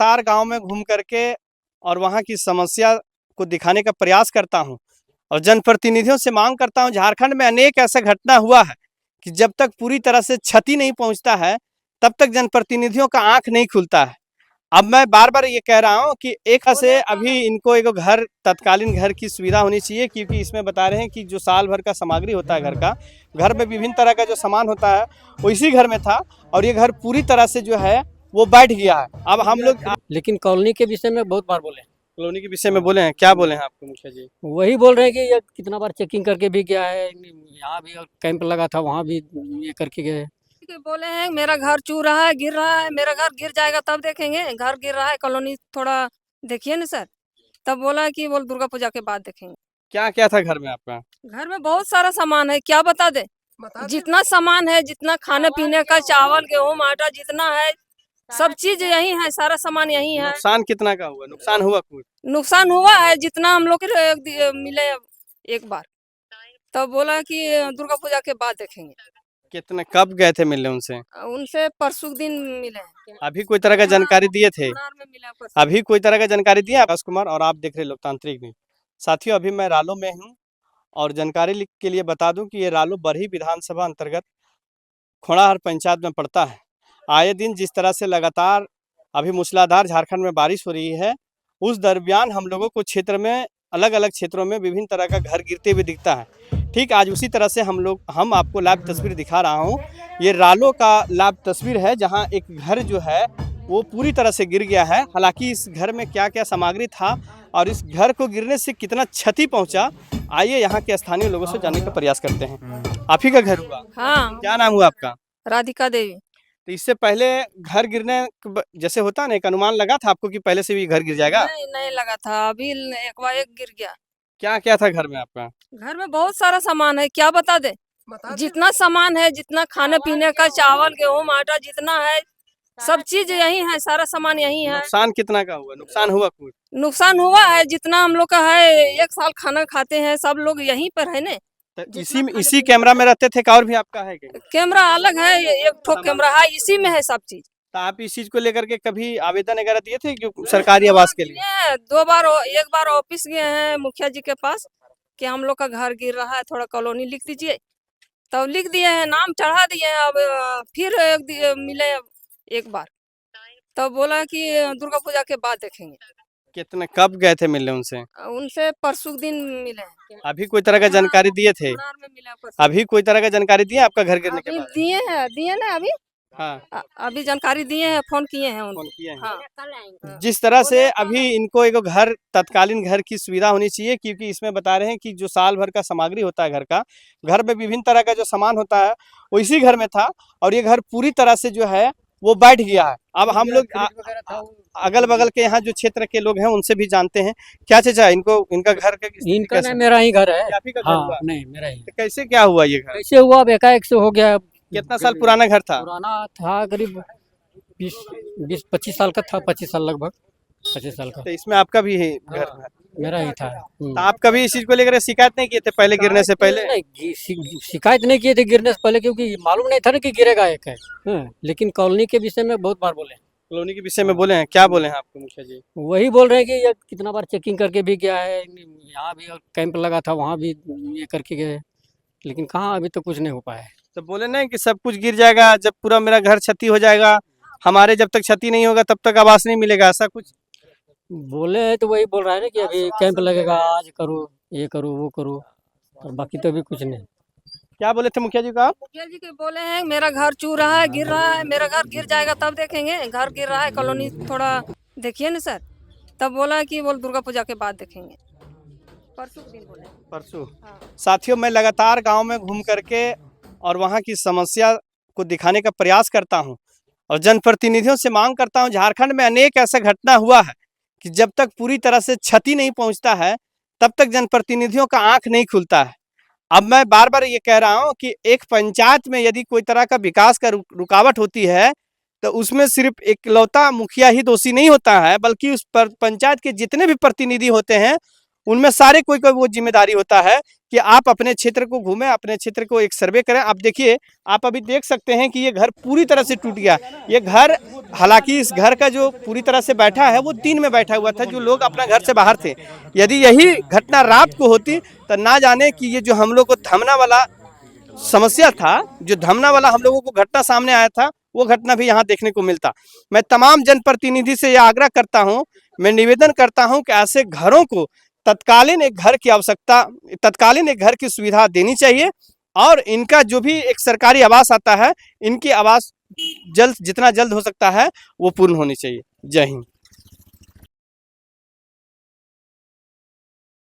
लगातार गांव में घूम करके और वहां की समस्या को दिखाने का प्रयास करता हूं और जनप्रतिनिधियों से मांग करता हूं। झारखंड में अनेक ऐसा घटना हुआ है कि जब तक पूरी तरह से क्षति नहीं पहुंचता है तब तक जनप्रतिनिधियों का आंख नहीं खुलता है। अब मैं बार बार ये कह रहा हूँ कि एक से अभी इनको एक घर तत्कालीन घर की सुविधा होनी चाहिए, क्योंकि इसमें बता रहे हैं कि जो साल भर का सामग्री होता है घर में विभिन्न तरह का जो सामान होता है वो इसी घर में था और ये घर पूरी तरह से जो है वो बैठ गया है। अब हम लोग लेकिन कॉलोनी के विषय में बहुत बार बोले। कॉलोनी के विषय में बोले हैं, क्या बोले हैं आपको मुखिया जी? वही बोल रहे हैं कि ये कितना बार चेकिंग करके भी गया है, यहाँ भी कैंप लगा था वहाँ भी ये करके गए। बोले हैं मेरा घर चू रहा है, गिर रहा है, मेरा घर गिर जाएगा तब देखेंगे, घर गिर रहा है कॉलोनी थोड़ा देखिए ना सर। तब बोला कि बोल दुर्गा पूजा के बाद देखेंगे। क्या क्या था घर में आपका? घर में बहुत सारा सामान है, क्या बता दे। जितना सामान है, जितना खाने पीने का चावल गेहूँ आटा जितना है सब चीज यही है, सारा सामान यही है। नुकसान कितना का हुआ? नुकसान हुआ कुछ? नुकसान हुआ है जितना हम लोग के मिले एक बार। तब बोला कि दुर्गा पूजा के बाद देखेंगे। कितने कब गए थे मिलने उनसे? उनसे परसों दिन मिले हैं। अभी कोई तरह का जानकारी दिए थे? मुरार में मिला परसों। अभी कोई तरह का जानकारी दिया? आकाश कुमार और आप देख रहे लोकतांत्रिक न्यूज। साथियों, अभी मैं रालो में हूं और जानकारी के लिए बता दूं कि ये रालो बरही विधानसभा अंतर्गत खोड़ाहर पंचायत में पड़ता है। आए दिन जिस तरह से लगातार अभी मूसलाधार झारखंड में बारिश हो रही है, उस दरमियान हम लोगों को क्षेत्र में अलग अलग क्षेत्रों में विभिन्न तरह का घर गिरते हुए दिखता है। ठीक आज उसी तरह से हम आपको लाइव तस्वीर दिखा रहा हूं। ये रालो का लाइव तस्वीर है जहां एक घर जो है वो पूरी तरह से गिर गया है। हालांकि इस घर में क्या क्या सामग्री था और इस घर को गिरने से कितना क्षति पहुंचा, आइए यहाँ के स्थानीय लोगों से जानने का प्रयास करते हैं। आप ही का घर हुआ? हाँ। क्या नाम हुआ आपका? राधिका देवी। तो इससे पहले घर गिरने जैसे होता ना, एक अनुमान लगा था आपको कि पहले से भी घर गिर जाएगा? नहीं लगा था, अभी एक बार एक गिर गया। क्या क्या था घर में आपका? घर में बहुत सारा सामान है, क्या बता दे। जितना सामान है, जितना खाने पीने का चावल गेहूँ आटा जितना है सब चीज यही है, सारा सामान यही है। नुकसान कितना का हुआ? नुकसान हुआ कुछ? नुकसान हुआ है जितना हम लोग का है, एक साल खाना खाते हैं सब लोग यहीं पर है ने। तो इसी कैमरा में रहते थे? और भी आपका है क्या? कैमरा अलग है, एक ठो कैमरा है, इसी में है सब चीज। तो आप इस चीज को लेकर के कभी आवेदन वगैरह दिए थे कि सरकारी आवास के लिए? दो बार, एक बार ऑफिस गए हैं मुखिया जी के पास कि हम लोग का घर गिर रहा है, थोड़ा कॉलोनी लिख दीजिए। तब लिख दिए हैं, नाम चढ़ा दिए हैं। अब फिर मिले एक बार, तब बोला कि दुर्गा पूजा के बाद देखेंगे। कितने कब गए थे मिलने उनसे? उनसे परसों दिन मिले हैं। अभी कोई तरह का जानकारी दिए थे? मुरार में मिला परसों। अभी कोई तरह का जानकारी दिया आपका घर गिरने के बाद? दिए ना अभी। हाँ, अभी जानकारी दिए हैं, फोन किए हैं उनको। फोन किए हैं। हाँ। जिस तरह से अभी इनको एक घर तत्कालीन घर की सुविधा होनी चाहिए, क्योंकि इसमें बता रहे हैं कि जो साल भर का सामग्री होता है घर में विभिन्न तरह का जो सामान होता है वो इसी घर में था और ये घर पूरी तरह से जो है वो बैठ गया है। अब हम लोग अगल बगल के यहाँ जो क्षेत्र के लोग हैं उनसे भी जानते हैं। क्या चाचा, इनका घर इनका नहीं, मेरा ही घर है। आप ही का घर हाँ, हुआ? नहीं मेरा ही। तो कैसे क्या हुआ ये घर? कैसे हुआ? अब एकाएक से हो गया। कितना साल पुराना घर था? पुराना था, करीब 20-25 साल का था, 25 साल लगभग 25 साल का। तो इसमें आपका भी है घर? मेरा ही था। तो आप कभी इस चीज को लेकर शिकायत नहीं किए थे पहले गिरने से पहले? नहीं, शिकायत नहीं किए थे गिरने से पहले, क्योंकि मालूम नहीं था ना कि गिरेगा एक है। लेकिन कॉलोनी के विषय में बहुत बार बोले। कॉलोनी के विषय में बोले हैं, क्या बोले हैं आपको मुखिया जी? वही बोल रहे हैं कि ये कितना बार चेकिंग करके भी गया है, यहाँ भी कैंप लगा था वहाँ भी ये करके गए, लेकिन कहाँ अभी तो कुछ नहीं हो पाया है। तो बोले ना कि सब कुछ गिर जाएगा जब पूरा मेरा घर क्षति हो जाएगा, हमारे जब तक क्षति नहीं होगा तब तक आवास नहीं मिलेगा, ऐसा कुछ बोले हैं। तो वही बोल रहा है ना कि अभी कैंप लगेगा, आज करो, ये करो, वो करो, और बाकी तो अभी कुछ नहीं। क्या बोले थे मुखिया जी का? मुखिया जी के बोले हैं मेरा घर चू रहा है, गिर रहा है, मेरा घर गिर जाएगा तब देखेंगे, घर गिर रहा है कॉलोनी थोड़ा देखिए ना सर। तब बोला कि बोल दुर्गा पूजा के बाद देखेंगे। परसों दिन बोले। परसों। हाँ। साथियों, मैं लगातार गांव में घूम करके और वहां की समस्या को दिखाने का प्रयास करता हूं और जनप्रतिनिधियों से मांग करता हूं। झारखंड में अनेक ऐसा घटना हुआ है कि जब तक पूरी तरह से क्षति नहीं पहुंचता है तब तक जनप्रतिनिधियों का आंख नहीं खुलता है। अब मैं बार बार ये कह रहा हूं कि एक पंचायत में यदि कोई तरह का विकास का रुकावट होती है तो उसमें सिर्फ इकलौता मुखिया ही दोषी नहीं होता है, बल्कि उस पर पंचायत के जितने भी प्रतिनिधि होते हैं उनमें सारे कोई कोई वो जिम्मेदारी होता है कि आप अपने क्षेत्र को घूमें, अपने क्षेत्र को एक सर्वे करें। आप देखिए, आप अभी देख सकते हैं कि ये घर पूरी तरह से टूट गया। ये घर, हालांकि इस घर का जो पूरी तरह से बैठा है वो दिन में बैठा हुआ था, जो लोग अपना घर से बाहर थे। यदि यही घटना रात को होती तो ना जाने कि ये जो हम लोग को धमना वाला समस्या था, जो धमना वाला हम लोगों को घटना सामने आया था, वो घटना भी यहाँ देखने को मिलता। मैं तमाम जनप्रतिनिधि से यह आग्रह करता हूँ, मैं निवेदन करता हूँ कि ऐसे घरों को तत्कालीन एक घर की आवश्यकता, तत्कालीन एक घर की सुविधा देनी चाहिए और इनका जो भी एक सरकारी आवास आता है, इनकी आवास जल्द, जितना जल्द हो सकता है वो पूर्ण होनी चाहिए। जय हिंद।